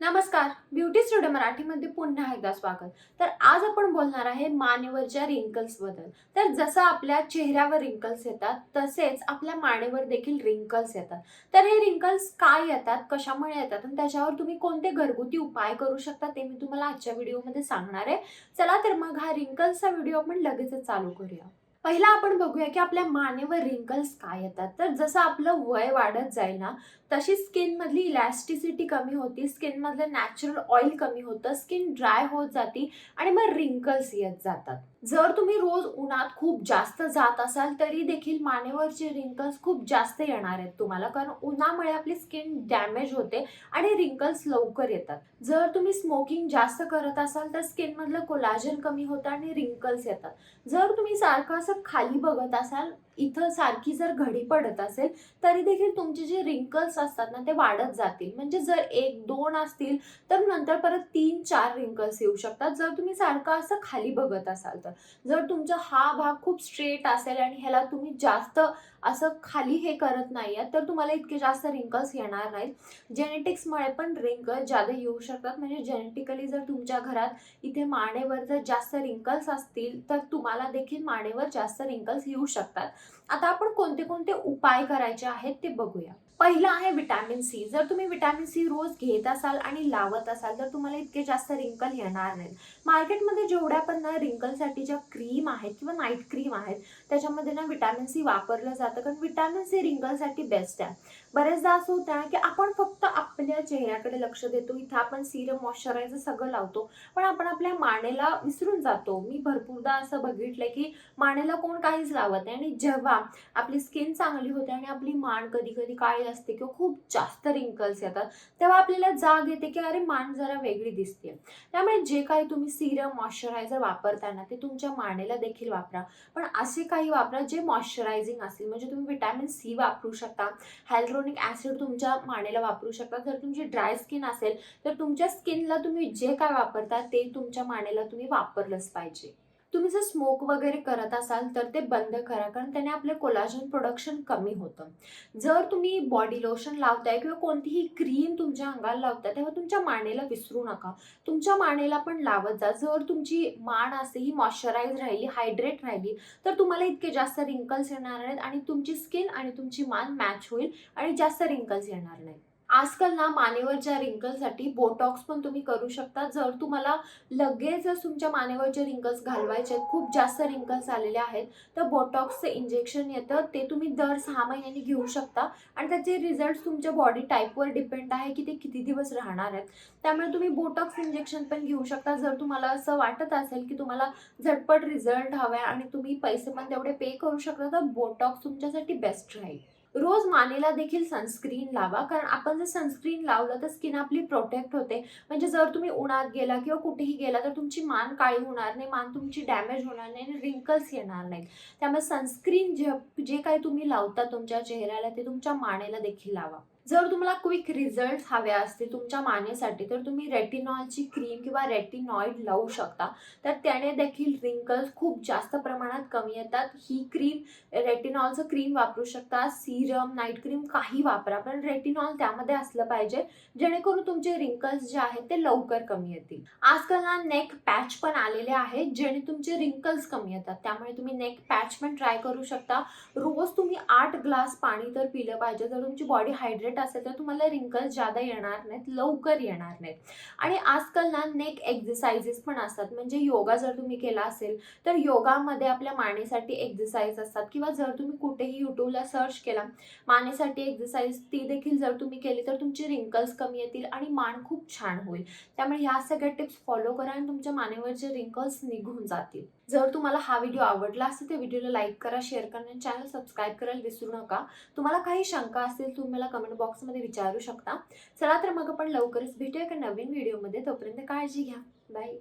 नमस्कार, beauty studio मराठीमध्ये पुन्हा एकदा स्वागत. तर आज आपण बोलणार आहे मानेवरच्या रिंकल्स बद्दल. तर जसं आपल्या चेहऱ्यावर रिंकल्स येतात तसेच आपल्या मानेवर देखील रिंकल्स येतात. तर हे रिंकल्स काय येतात, कशामुळे येतात आणि त्याच्यावर तुम्ही कोणते घरगुती उपाय करू शकता ते मी तुम्हाला आजच्या व्हिडिओमध्ये सांगणार आहे. चला तर मग हा रिंकल्सचा व्हिडिओ आपण लगेचच चालू करूया. पहिला आपण बघूया की आपल्या मानेवर रिंकल्स काय येतात. तर जसं आपलं वय वाढत जाईल ना तशी स्किन मधली इलॅस्टिसिटी कमी होती, स्किन मधलं नॅचरल ऑइल कमी होतं, स्किन ड्राय होत जाती आणि मग रिंकल्स येत जातात. जर तुम्ही रोज उन्हात खूप जास्त जात असाल तरी देखील मानेवरचे रिंकल्स खूप जास्त येणार आहेत तुम्हाला, कारण उन्हामुळे आपली स्किन डॅमेज होते आणि रिंकल्स लवकर येतात. जर तुम्ही स्मोकिंग जास्त करत असाल तर स्किन मधलं कोलाजन कमी होतं आणि रिंकल्स येतात. जर तुम्ही सारखं असं खाली बघत असाल, इथं सारखी जर घडी पडत असेल तरी देखील तुमचे जे रिंकल्स असतात ना ते वाढत जातील. म्हणजे जर 1-2 असतील तर नंतर परत 3-4 रिंकल्स येऊ शकतात जर तुम्ही सारखं असं खाली बघत असाल तर. जर तुमचा हा भाग खूप स्ट्रेट असेल आणि ह्याला तुम्ही जास्त असं खाली हे करत नाहीये तर तुम्हाला इतके जास्त रिंकल्स येणार नाहीत. जेनेटिक्समुळे पण रिंकल्स जादा येऊ शकतात. म्हणजे जेनेटिकली जर तुमच्या घरात इथे मानेवर जर जास्त रिंकल्स असतील तर तुम्हाला देखील मानेवर जास्त रिंकल्स येऊ शकतात. आता आपण कोणते कोणते उपाय करायचे आहेत ते बघूया. पहिला आहे विटॅमिन सी. जर तुम्ही विटॅमिन सी रोज घेत असाल आणि लावत असाल तर तुम्हाला इतके जास्त रिंकल येणार नाहीत. मार्केटमध्ये जेवढ्या पण ना रिंकलसाठीच्या क्रीम आहेत किंवा नाईट क्रीम आहेत त्याच्यामध्ये ना विटॅमिन सी वापरलं जातं, कारण विटॅमिन सी रिंकलसाठी बेस्ट आहे. बरेचदा असं होतं ना की आपण फक्त आपल्या चेहऱ्याकडे लक्ष देतो, इथं आपण सिरम मॉइश्चरायझर सगळं लावतो पण आपण आपल्या मानेला विसरून जातो. मी भरपूरदा असं बघितलंय की मानेला कोण काहीच लावत नाही आणि जेव्हा आपली स्किन चांगली होते आणि आपली मान कधी कधी काळी असते किंवा खूप जास्त रिंकल्स येतात तेव्हा आपल्याला जाग येते की अरे मान जरा वेगळी दिसते. त्यामुळे जे काही तुम्ही सिरम मॉइश्चरायझर वापरताना ते तुमच्या मानेला देखील वापरा, पण असे काही वापरा जे मॉइश्चरायझिंग असेल. म्हणजे तुम्ही विटॅमिन सी वापरू शकता, हायड्रोनिक ऍसिड तुमच्या मानेला वापरू शकता. जर तुमची ड्राय स्किन असेल तर तुमच्या स्किनला तुम्ही जे काय वापरता ते तुमच्या मानेला तुम्ही वापरलंच पाहिजे. तुम्ही जर स्मोक वगैरे करत असाल तर ते बंद करा, कारण त्याने आपले कोलाजन प्रोडक्शन कमी होतं. जर तुम्ही बॉडी लोशन लावताय किंवा कोणतीही क्रीम तुमच्या अंगाला लावताय तेव्हा तुमच्या मानेला विसरू नका, तुमच्या मानेला पण लावत जा. जर तुमची मान असे ही मॉइश्चराईज राहिली, हायड्रेट राहिली तर तुम्हाला इतके जास्त रिंकल्स येणार नाहीत आणि तुमची स्किन आणि तुमची मान मॅच होईल आणि जास्त रिंकल्स येणार नाहीत. आजकाल ना मानेवरच्या रिंकलसाठी बोटॉक्स पण तुम्ही करू शकता. जर तुम्हाला लगेचच तुमच्या मानेवरचे रिंकल्स घालवायचे आहेत, खूप जास्त रिंकल्स आलेले आहेत तर बोटॉक्सचं इंजेक्शन येतं, ते तुम्ही दर 6 महिन्यांनी घेऊ शकता आणि त्याचे रिझल्ट तुमच्या बॉडी टाईपवर डिपेंड आहे की ते किती दिवस राहणार आहेत. त्यामुळे तुम्ही बोटॉक्स इंजेक्शन पण घेऊ शकता. जर तुम्हाला असं वाटत असेल की तुम्हाला झटपट रिझल्ट हवे आणि तुम्ही पैसे पण तेवढे पे करू शकता तर बोटॉक्स तुमच्यासाठी बेस्ट राहील. रोज मानेला देखील सनस्क्रीन लावा, कारण आपण जर सनस्क्रीन लावलं तर स्किन आपली प्रोटेक्ट होते. म्हणजे जर तुम्ही उन्हात गेला किंवा कुठेही गेला तर तुमची मान काळी होणार नाही, मान तुमची डॅमेज होणार नाही आणि रिंकल्स येणार नाहीत. त्यामुळे सनस्क्रीन जे काही तुम्ही लावता तुमच्या चेहऱ्याला ते तुमच्या मानेला देखील लावा. जर तुम्हाला क्विक रिझल्ट हवे असतील तुमच्या मानेसाठी तर तुम्ही रेटिनॉलची क्रीम किंवा रेटिनॉइड लावू शकता. तर त्याने देखील रिंकल्स खूप जास्त प्रमाणात कमी येतात. ही क्रीम रेटिनॉलचं क्रीम वापरू शकता, सीरम, नाईट क्रीम काही वापरा, पण रेटिनॉल त्यामध्ये असलं पाहिजे जेणेकरून तुमचे रिंकल्स जे आहेत ते लवकर कमी येतील. आजकाल ना नेक पॅच पण आलेले आहेत जेणे तुमचे रिंकल्स कमी येतात, त्यामुळे तुम्ही नेक पॅच पण ट्राय करू शकता. रोज तुम्ही 8 ग्लास पाणी तर पिलं पाहिजे. जर तुमची बॉडी हायड्रेट असेल तर तुम्हाला रिंकल्स जादा येणार नाहीत, लवकर येणार नाहीत. आणि आजकाल ना नेक एक्सरसाइजेस पण असतात. म्हणजे योगा जर तुम्ही केला असेल तर योगामध्ये आपल्या मानेसाठी एक्सरसाइज असतात, किंवा जर तुम्ही कुठेही युट्यूबला सर्च केला मानेसाठी एक्सरसाइज ती देखील जर तुम्ही केली तर तुमचे रिंकल्स कमी येतील आणि मान खूप छान होईल. त्यामुळे ह्या सगळ्या टिप्स फॉलो करा आणि तुमच्या मानेवरचे रिंकल्स निघून जातील. जर तुम्हाला हा व्हिडिओ आवडला असेल तर व्हिडिओला लाईक करा, शेअर करा आणि चॅनल सबस्क्राईब करायला विसरू नका. तुम्हाला काही शंका असतील तुम्ही मला कमेंट बॉक्समध्ये विचारू शकता. चला तर मग आपण लवकरच भेटूया एका नवीन व्हिडिओमध्ये. तोपर्यंत काळजी घ्या. बाय.